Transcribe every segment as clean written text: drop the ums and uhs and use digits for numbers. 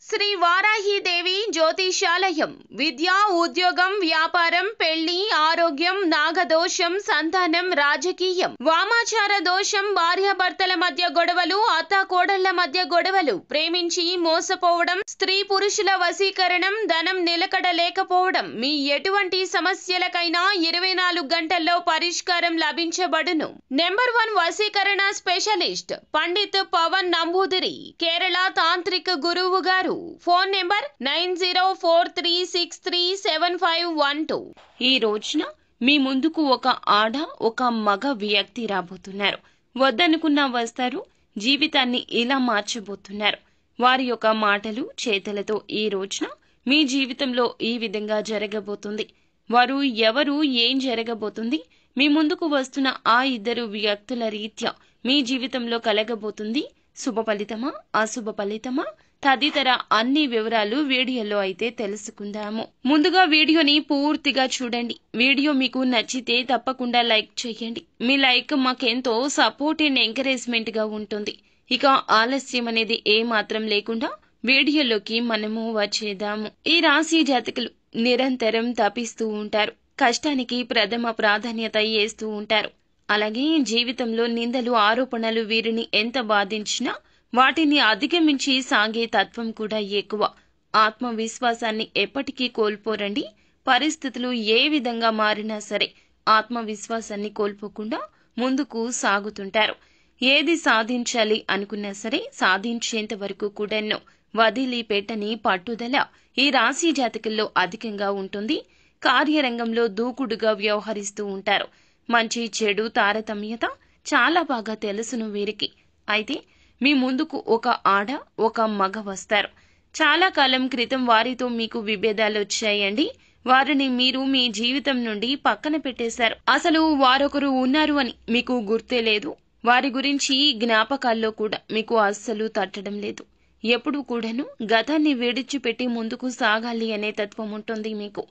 శ్రీ వారాహిదేవి జ్యోతిషాలయం విద్య ఉద్యోగం వ్యాపారం పెళ్లి ఆరోగ్యం నాగదోషం సంతానం రాజకీయం వామాచార దోషం భార్యాభర్తల మధ్య గొడవలు అత్తాకోడళ్ల మధ్య గొడవలు ప్రేమించి మోసపోవడం స్త్రీ పురుషుల వశీకరణం ధనం నిలకడ లేకపోవడం మీ ఎటువంటి సమస్యలకైనా 24 గంటల్లో పరిష్కారం లభించబడును. నెంబర్ 1 వశీకరణ స్పెషలిస్ట్ పండిత్ పవన్ నంబూదిరి కేరళ తాంత్రిక గురువు గారు. Phone number 9043637512. ఈ రోజున మీ ముందుకు ఒక ఆడ ఒక మగ వ్యక్తి రాబోతున్నారు. వద్దనుకున్నా వస్తారు. జీవితాన్ని ఇలా మార్చబోతున్నారు. వారి యొక్క మాటలు చేతలతో ఈ రోజున మీ జీవితంలో ఈ విధంగా జరగబోతుంది. వారు ఎవరు, ఏం జరగబోతుంది, మీ ముందుకు వస్తున్న ఆ ఇద్దరు వ్యక్తుల రీత్యా మీ జీవితంలో కలగబోతుంది. శుభ ఫలితమా అశుభ ఫలితమా తదితర అన్ని వివరాలు వీడియోలో అయితే తెలుసుకుందాము. ముందుగా వీడియోని పూర్తిగా చూడండి. వీడియో మీకు నచ్చితే తప్పకుండా లైక్ చేయండి. మీ లైక్ మాకెంతో సపోర్ట్ అండ్ ఎంకరేజ్మెంట్ గా ఉంటుంది. ఇక ఆలస్యం అనేది ఏమాత్రం లేకుండా వీడియోలోకి మనము వచ్చేద్దాము. ఈ రాశి జాతకులు నిరంతరం తపిస్తూ ఉంటారు. కష్టానికి ప్రథమ ప్రాధాన్యత ఇస్తూ ఉంటారు. అలాగే జీవితంలో నిందలు ఆరోపణలు వీరిని ఎంత బాధించినా వాటిని అధిగమించి సాగే తత్వం కూడా ఎక్కువ. ఆత్మవిశ్వాసాన్ని ఎప్పటికీ కోల్పోరండి. పరిస్థితులు ఏ విధంగా మారినా సరే ఆత్మవిశ్వాసాన్ని కోల్పోకుండా ముందుకు సాగుతుంటారు. ఏది సాధించాలి అనుకున్నా సరే సాధించేంత వరకు కూడాను వదిలిపెట్టని పట్టుదల ఈ రాశి జాతకుల్లో అధికంగా ఉంటుంది. కార్యరంగంలో దూకుడుగా వ్యవహరిస్తూ ఉంటారు. మంచి చెడు తారతమ్యత చాలా బాగా తెలుసును వీరికి. అయితే మీ ముందుకు ఒక ఆడ ఒక మగ వస్తారు. చాలా కాలం క్రితం వారితో మీకు విభేదాలు వచ్చాయండి. వారిని మీరు మీ జీవితం నుండి పక్కన పెట్టేశారు. అసలు వారొకరు ఉన్నారు అని మీకు గుర్తే లేదు. వారి గురించి జ్ఞాపకాల్లో కూడా మీకు అస్సలు తట్టడం లేదు. ఎప్పుడు కూడాను గతాన్ని విడిచిపెట్టి ముందుకు సాగాలి అనే తత్వం ఉంటుంది మీకు.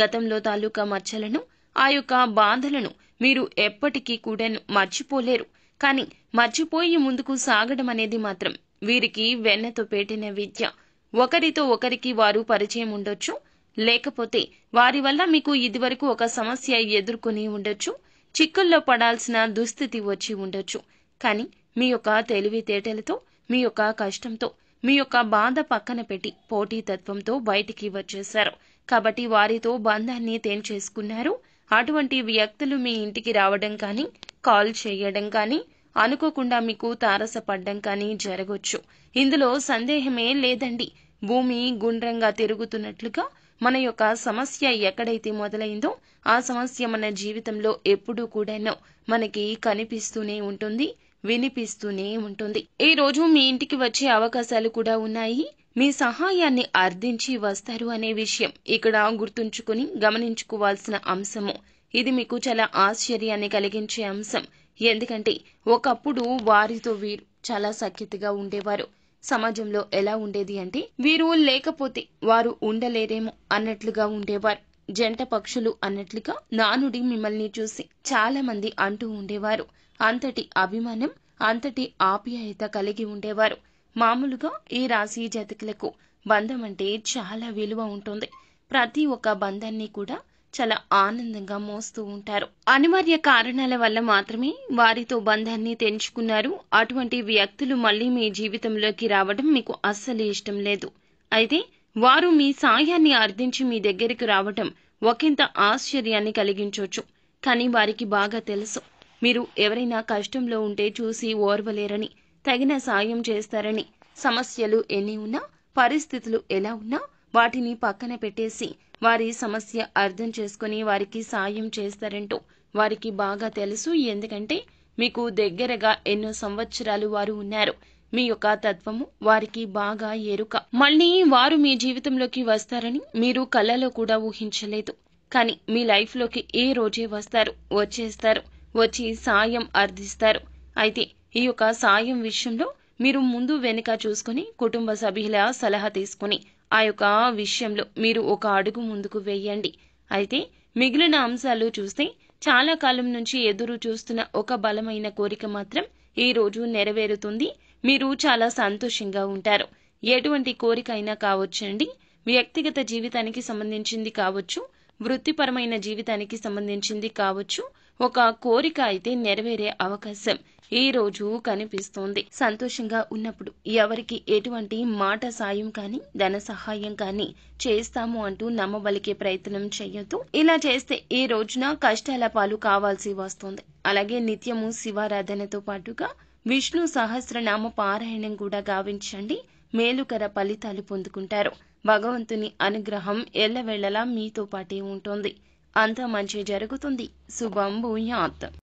గతంలో తాలూకా మచ్చలను ఆ యొక్క బాధలను మీరు ఎప్పటికీ కూడాను మర్చిపోలేరు. కానీ మర్చిపోయి ముందుకు సాగడం అనేది మాత్రం వీరికి వెన్నతో పెట్టిన విద్య. ఒకరితో ఒకరికి వారు పరిచయం ఉండొచ్చు, లేకపోతే వారి వల్ల మీకు ఇదివరకు ఒక సమస్య ఎదుర్కొని ఉండొచ్చు, చిక్కుల్లో పడాల్సిన దుస్థితి వచ్చి ఉండొచ్చు. కానీ మీ యొక్క తెలివితేటలతో మీ యొక్క కష్టంతో మీ యొక్క బాధ పక్కన పెట్టి పోటీతత్వంతో బయటికి వచ్చేశారు. కాబట్టి వారితో బంధాన్ని తెంచేసుకున్నారు. అటువంటి వ్యక్తులు మీ ఇంటికి రావడం కానీ కాల్ చేయడం కానీ అనుకోకుండా మీకు తారసపడ్డం కానీ జరగొచ్చు. ఇందులో సందేహమే లేదండి. భూమి గుండ్రంగా తిరుగుతున్నట్లుగా మన యొక్క సమస్య ఎక్కడైతే మొదలైందో ఆ సమస్య మన జీవితంలో ఎప్పుడూ కూడాను మనకి కనిపిస్తూనే ఉంటుంది, వినిపిస్తూనే ఉంటుంది. ఈ రోజు మీ ఇంటికి వచ్చే అవకాశాలు కూడా ఉన్నాయి. మీ సహాయాన్ని అర్థించి వస్తారు అనే విషయం ఇక్కడ గుర్తుంచుకుని గమనించుకోవాల్సిన అంశము. ఇది మీకు చాలా ఆశ్చర్యాన్ని కలిగించే అంశం. ఎందుకంటే ఒకప్పుడు వారితో వీరు చాలా సఖ్యతగా ఉండేవారు. సమాజంలో ఎలా ఉండేది అంటే వీరు లేకపోతే వారు ఉండలేరేమో అన్నట్లుగా ఉండేవారు. జంట పక్షులు అన్నట్లుగా నానుడి మిమ్మల్ని చూసి చాలా మంది అంటూ ఉండేవారు. అంతటి అభిమానం, అంతటి ఆప్యాయత కలిగి ఉండేవారు. మామూలుగా ఈ రాశి జాతకులకు బంధం అంటే చాలా విలువ ఉంటుంది. ప్రతి ఒక్క బంధాన్ని కూడా చాలా ఆనందంగా మోస్తూ ఉంటారు. అనివార్య కారణాల వల్ల మాత్రమే వారితో బంధాన్ని తెంచుకున్నారు. అటువంటి వ్యక్తులు మళ్లీ మీ జీవితంలోకి రావడం మీకు అస్సలు ఇష్టం లేదు. అయితే వారు మీ సాయాన్ని అర్థించి మీ దగ్గరికి రావడం ఒకంత ఆశ్చర్యాన్ని కలిగించవచ్చు. కానీ వారికి బాగా తెలుసు మీరు ఎవరైనా కష్టంలో ఉంటే చూసి ఓర్వలేరని, తగిన సాయం చేస్తారని. సమస్యలు ఎన్ని ఉన్నా, పరిస్థితులు ఎలా ఉన్నా వాటిని పక్కన పెట్టేసి వారి సమస్య అర్థం చేసుకుని వారికి సాయం చేస్తారంటూ వారికి బాగా తెలుసు. ఎందుకంటే మీకు దగ్గరగా ఎన్నో సంవత్సరాలు వారు ఉన్నారు. మీ యొక్క తత్వము వారికి బాగా ఎరుక. మళ్ళీ వారు మీ జీవితంలోకి వస్తారని మీరు కళ్ళలో కూడా ఊహించలేదు. కానీ మీ లైఫ్ లోకి ఏ రోజే వస్తారు, వచ్చేస్తారు, వచ్చి సాయం అర్థిస్తారు. అయితే ఈ యొక్క సాయం విషయంలో మీరు ముందు వెనుక చూసుకుని కుటుంబ సభ్యుల సలహా తీసుకుని ఆ యొక్క విషయంలో మీరు ఒక అడుగు ముందుకు వేయండి. అయితే మిగిలిన అంశాలు చూస్తే చాలా కాలం నుంచి ఎదురు చూస్తున్న ఒక బలమైన కోరిక మాత్రం ఈ రోజు నెరవేరుతుంది. మీరు చాలా సంతోషంగా ఉంటారు. ఎటువంటి కోరిక అయినా కావచ్చండి. వ్యక్తిగత జీవితానికి సంబంధించింది కావచ్చు, వృత్తిపరమైన జీవితానికి సంబంధించింది కావచ్చు. ఒక కోరిక అయితే నెరవేరే అవకాశం ఈ రోజు కనిపిస్తోంది. సంతోషంగా ఉన్నప్పుడు ఎవరికి ఎటువంటి మాట సాయం కానీ ధన సహాయం కానీ చేస్తాము అంటూ నమ్మబలికే ప్రయత్నం చేయొద్దు. ఇలా చేస్తే ఈ రోజున కష్టాల పాలు కావాల్సి వస్తుంది. అలాగే నిత్యము శివారాధనతో పాటుగా విష్ణు సహస్రనామ పారాయణం కూడా గావించండి. మేలుకర ఫలితాలు పొందుకుంటారు. భగవంతుని అనుగ్రహం ఎల్లవేళలా మీతో పాటే ఉంటుంది. అంతా మంచి జరుగుతుంది. శుభం భూయాత్.